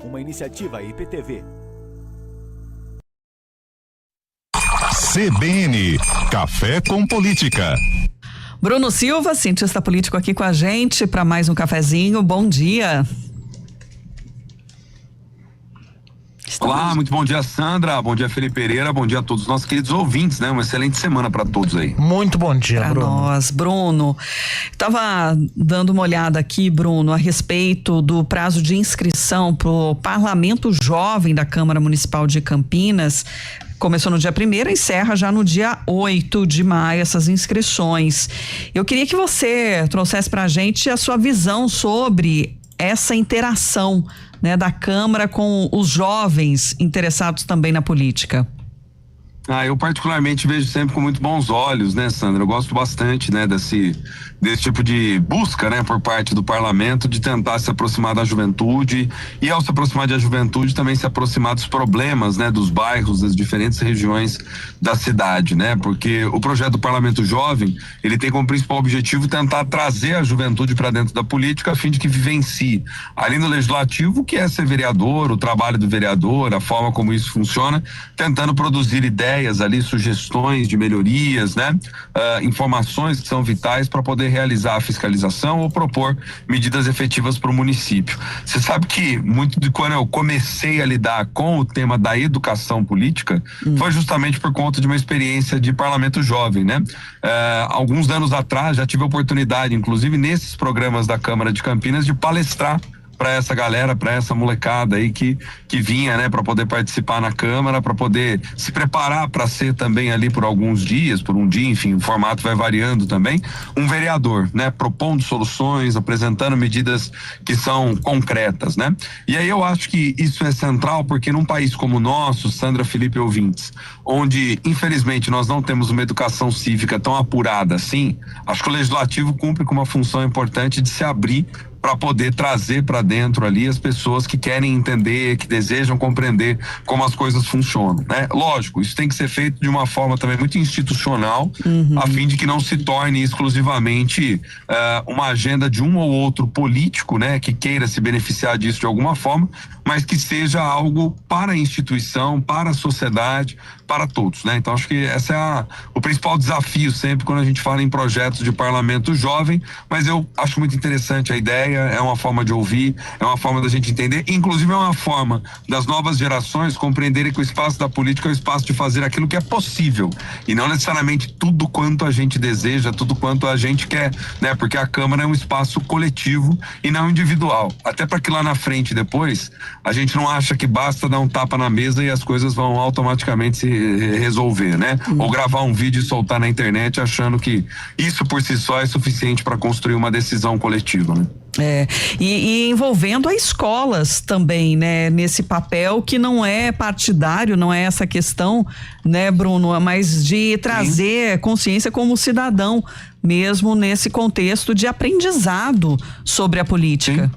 uma iniciativa IPTV. CBN, Café com Política. Bruno Silva, cientista político, aqui com a gente para mais um cafezinho. Bom dia. Olá, muito bom dia, Sandra, bom dia, Felipe Pereira, bom dia a todos os nossos queridos ouvintes, né? Uma excelente semana para todos aí. Muito bom dia, pra Bruno. Nós, Bruno. Estava dando uma olhada aqui, Bruno, a respeito do prazo de inscrição para o Parlamento Jovem da Câmara Municipal de Campinas. Começou no dia 1º, encerra já no dia 8 de maio essas inscrições. Eu queria que você trouxesse para a gente a sua visão sobre essa interação, né, da Câmara com os jovens interessados também na política. Eu particularmente vejo sempre com muito bons olhos, né, Sandra? Eu gosto bastante, né, desse tipo de busca, né, por parte do parlamento de tentar se aproximar da juventude e, ao se aproximar da juventude, também se aproximar dos problemas, né, dos bairros, das diferentes regiões da cidade, né? Porque o projeto do Parlamento Jovem, ele tem como principal objetivo tentar trazer a juventude para dentro da política a fim de que vivencie ali no legislativo, que é ser vereador, o trabalho do vereador, a forma como isso funciona, tentando produzir ideias ali, sugestões de melhorias, né? Informações que são vitais para poder realizar a fiscalização ou propor medidas efetivas para o município. Você sabe que muito de quando eu comecei a lidar com o tema da educação política foi justamente por conta de uma experiência de parlamento jovem, né? Alguns anos atrás já tive a oportunidade, inclusive nesses programas da Câmara de Campinas, de palestrar para essa galera, para essa molecada aí que vinha, né, para poder participar na Câmara, para poder se preparar para ser também ali por alguns dias, por um dia, enfim, o formato vai variando também, um vereador, né, propondo soluções, apresentando medidas que são concretas, né? E aí eu acho que isso é central porque num país como o nosso, Sandra, Felipe, ouvintes, onde infelizmente nós não temos uma educação cívica tão apurada assim, acho que o legislativo cumpre com uma função importante de se abrir para poder trazer para dentro ali as pessoas que querem entender, que desejam compreender como as coisas funcionam, né? Lógico, isso tem que ser feito de uma forma também muito institucional, a fim de que não se torne exclusivamente uma agenda de um ou outro político, né, que queira se beneficiar disso de alguma forma, mas que seja algo para a instituição, para a sociedade, para todos, né? Então acho que esse é o principal desafio sempre quando a gente fala em projetos de parlamento jovem, mas eu acho muito interessante a ideia, é uma forma de ouvir, é uma forma da gente entender, inclusive é uma forma das novas gerações compreenderem que o espaço da política é o espaço de fazer aquilo que é possível e não necessariamente tudo quanto a gente deseja, tudo quanto a gente quer, né? Porque a Câmara é um espaço coletivo e não individual, até para que lá na frente depois a gente não acha que basta dar um tapa na mesa e as coisas vão automaticamente se resolver, né? Ou gravar um vídeo e soltar na internet achando que isso por si só é suficiente para construir uma decisão coletiva, né? E envolvendo as escolas também, né? Nesse papel que não é partidário, não é essa questão, né, Bruno? Mas de trazer consciência como cidadão, mesmo nesse contexto de aprendizado sobre a política.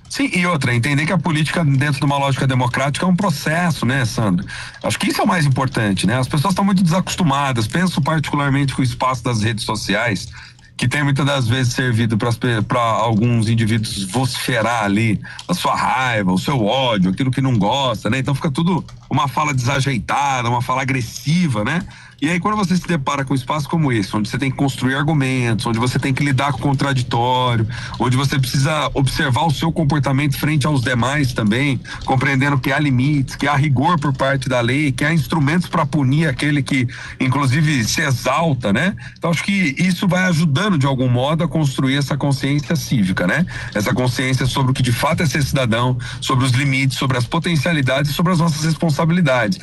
Sim, e outra, entender que a política dentro de uma lógica democrática é um processo, né, Sandra? Acho que isso é o mais importante, né? As pessoas estão muito desacostumadas, penso particularmente com o espaço das redes sociais, que tem muitas das vezes servido para alguns indivíduos vociferar ali a sua raiva, o seu ódio, aquilo que não gosta, né? Então fica tudo uma fala desajeitada, uma fala agressiva, né? E aí quando você se depara com um espaço como esse, onde você tem que construir argumentos, onde você tem que lidar com o contraditório, onde você precisa observar o seu comportamento frente aos demais também, compreendendo que há limites, que há rigor por parte da lei, que há instrumentos para punir aquele que inclusive se exalta, né? Então acho que isso vai ajudando de algum modo a construir essa consciência cívica, né? Essa consciência sobre o que de fato é ser cidadão, sobre os limites, sobre as potencialidades e sobre as nossas responsabilidades.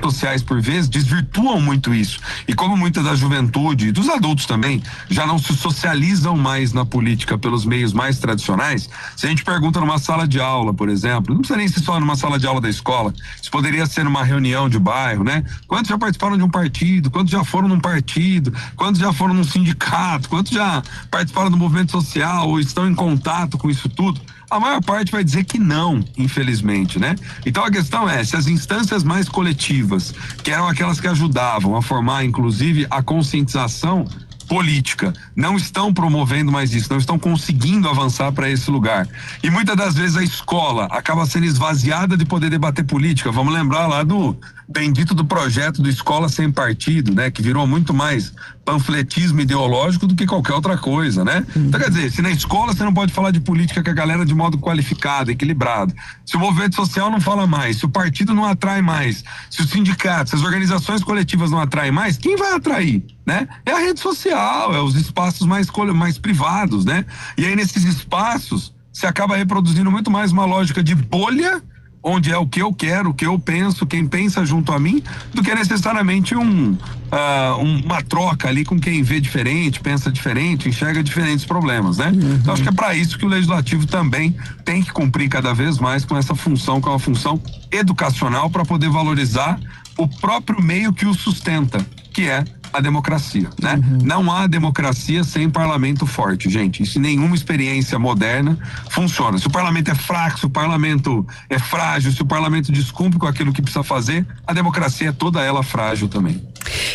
Sociais por vezes desvirtuam muito isso, e como muita da juventude e dos adultos também já não se socializam mais na política pelos meios mais tradicionais, se a gente pergunta numa sala de aula, por exemplo, não precisa nem ser só numa sala de aula da escola, isso poderia ser numa reunião de bairro, né? Quantos já participaram de um partido, quantos já foram num partido, quantos já foram num sindicato, quantos já participaram do movimento social ou estão em contato com isso tudo? A maior parte vai dizer que não, infelizmente, né? Então a questão é, se as instâncias mais coletivas, que eram aquelas que ajudavam a formar, inclusive, a conscientização, política, não estão promovendo mais isso, não estão conseguindo avançar para esse lugar. E muitas das vezes a escola acaba sendo esvaziada de poder debater política. Vamos lembrar lá do bendito do projeto do Escola Sem Partido, né? Que virou muito mais panfletismo ideológico do que qualquer outra coisa, né? Então, quer dizer, se na escola você não pode falar de política com a galera de modo qualificado, equilibrado, se o movimento social não fala mais, se o partido não atrai mais, se os sindicatos, se as organizações coletivas não atraem mais, quem vai atrair, né? É a rede social, é os espaços mais privados, né? E aí nesses espaços você acaba reproduzindo muito mais uma lógica de bolha, onde é o que eu quero, o que eu penso, quem pensa junto a mim, do que necessariamente uma troca ali com quem vê diferente, pensa diferente, enxerga diferentes problemas, né? Então acho que é para isso que o legislativo também tem que cumprir cada vez mais com essa função, que é uma função educacional, para poder valorizar o próprio meio que o sustenta, que é a democracia, né? Não há democracia sem parlamento forte, gente. Isso em nenhuma experiência moderna funciona. Se o parlamento é fraco, se o parlamento é frágil, se o parlamento descumpre com aquilo que precisa fazer, a democracia é toda ela frágil também.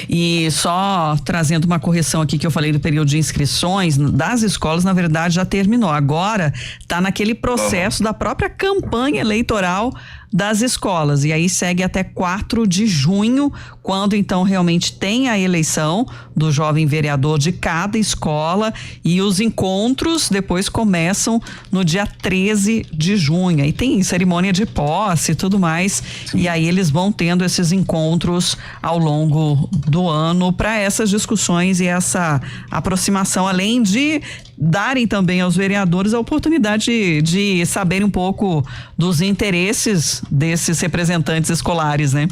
E só trazendo uma correção aqui que eu falei do período de inscrições das escolas, na verdade já terminou. Agora está naquele processo da própria campanha eleitoral das escolas, e aí segue até 4 de junho, quando então realmente tem a eleição do jovem vereador de cada escola, e os encontros depois começam no dia 13 de junho, aí tem cerimônia de posse e tudo mais. Sim. E aí eles vão tendo esses encontros ao longo do ano para essas discussões e essa aproximação, além de darem também aos vereadores a oportunidade de saberem um pouco dos interesses desses representantes escolares, né?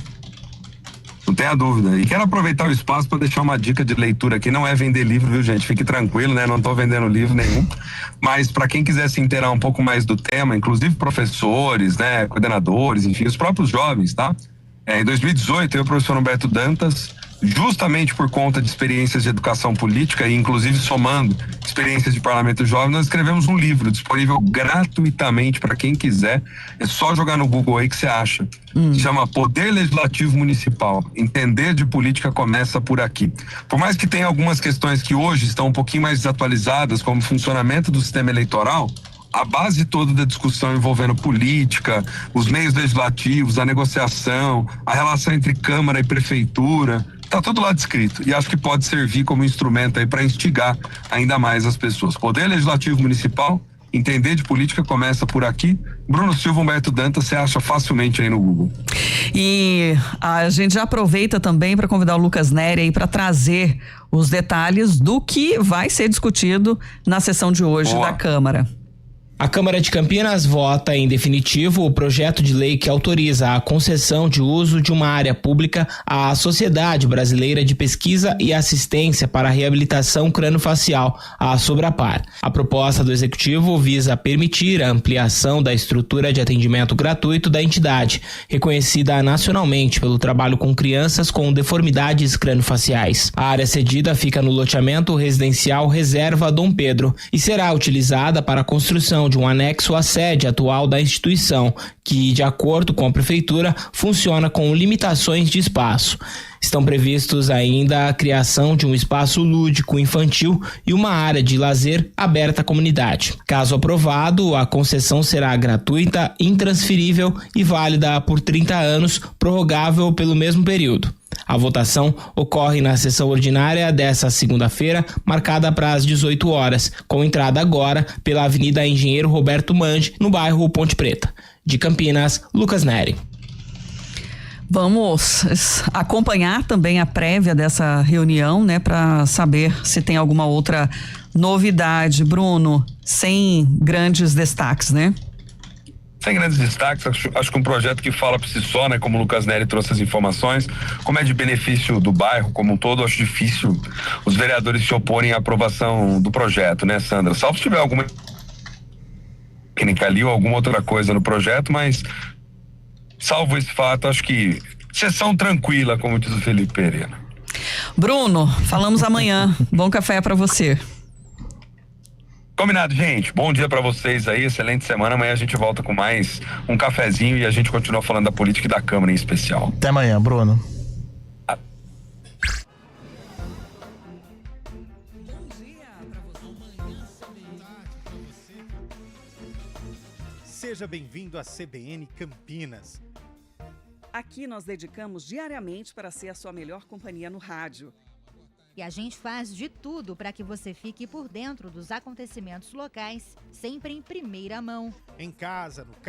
Não tenha dúvida. E quero aproveitar o espaço para deixar uma dica de leitura aqui. Não é vender livro, viu, gente? Fique tranquilo, né? Não estou vendendo livro nenhum. Mas para quem quiser se inteirar um pouco mais do tema, inclusive professores, né? Coordenadores, enfim, os próprios jovens, tá? Em 2018, eu e o professor Humberto Dantas, justamente por conta de experiências de educação política e inclusive somando experiências de parlamento jovem, nós escrevemos um livro disponível gratuitamente para quem quiser. É só jogar no Google aí que você acha. Se chama Poder Legislativo Municipal. Entender de política começa por aqui. Por mais que tenha algumas questões que hoje estão um pouquinho mais desatualizadas, como o funcionamento do sistema eleitoral, a base toda da discussão envolvendo política, os meios legislativos, a negociação, a relação entre Câmara e Prefeitura, tá tudo lá descrito, e acho que pode servir como instrumento aí para instigar ainda mais as pessoas. Poder Legislativo Municipal, entender de política começa por aqui. Bruno Silva, Humberto Dantas, você acha facilmente aí no Google. E a gente já aproveita também para convidar o Lucas Neri aí para trazer os detalhes do que vai ser discutido na sessão de hoje da Câmara. A Câmara de Campinas vota em definitivo o projeto de lei que autoriza a concessão de uso de uma área pública à Sociedade Brasileira de Pesquisa e Assistência para a Reabilitação Crâniofacial, a Sobrapar. A proposta do Executivo visa permitir a ampliação da estrutura de atendimento gratuito da entidade, reconhecida nacionalmente pelo trabalho com crianças com deformidades crâniofaciais. A área cedida fica no loteamento residencial Reserva Dom Pedro e será utilizada para a construção de um anexo à sede atual da instituição, que, de acordo com a Prefeitura, funciona com limitações de espaço. Estão previstos ainda a criação de um espaço lúdico infantil e uma área de lazer aberta à comunidade. Caso aprovado, a concessão será gratuita, intransferível e válida por 30 anos, prorrogável pelo mesmo período. A votação ocorre na sessão ordinária desta segunda-feira, marcada para as 18 horas, com entrada agora pela Avenida Engenheiro Roberto Mange, no bairro Ponte Preta. De Campinas, Lucas Neri. Vamos acompanhar também a prévia dessa reunião, né, para saber se tem alguma outra novidade, Bruno, sem grandes destaques, né? Sem grandes destaques, acho que um projeto que fala por si só, né, como o Lucas Neri trouxe as informações, como é de benefício do bairro como um todo, acho difícil os vereadores se oporem à aprovação do projeto, né, Sandra? Salvo se tiver alguma técnica ali ou alguma outra coisa no projeto, mas salvo esse fato, acho que sessão tranquila, como diz o Felipe Pereira. Bruno, falamos amanhã. Bom café para você. Combinado, gente. Bom dia pra vocês aí, excelente semana. Amanhã a gente volta com mais um cafezinho e a gente continua falando da política e da Câmara em especial. Até amanhã, Bruno. Seja bem-vindo à CBN Campinas. Aqui nós dedicamos diariamente para ser a sua melhor companhia no rádio. E a gente faz de tudo para que você fique por dentro dos acontecimentos locais, sempre em primeira mão. Em casa, no carro,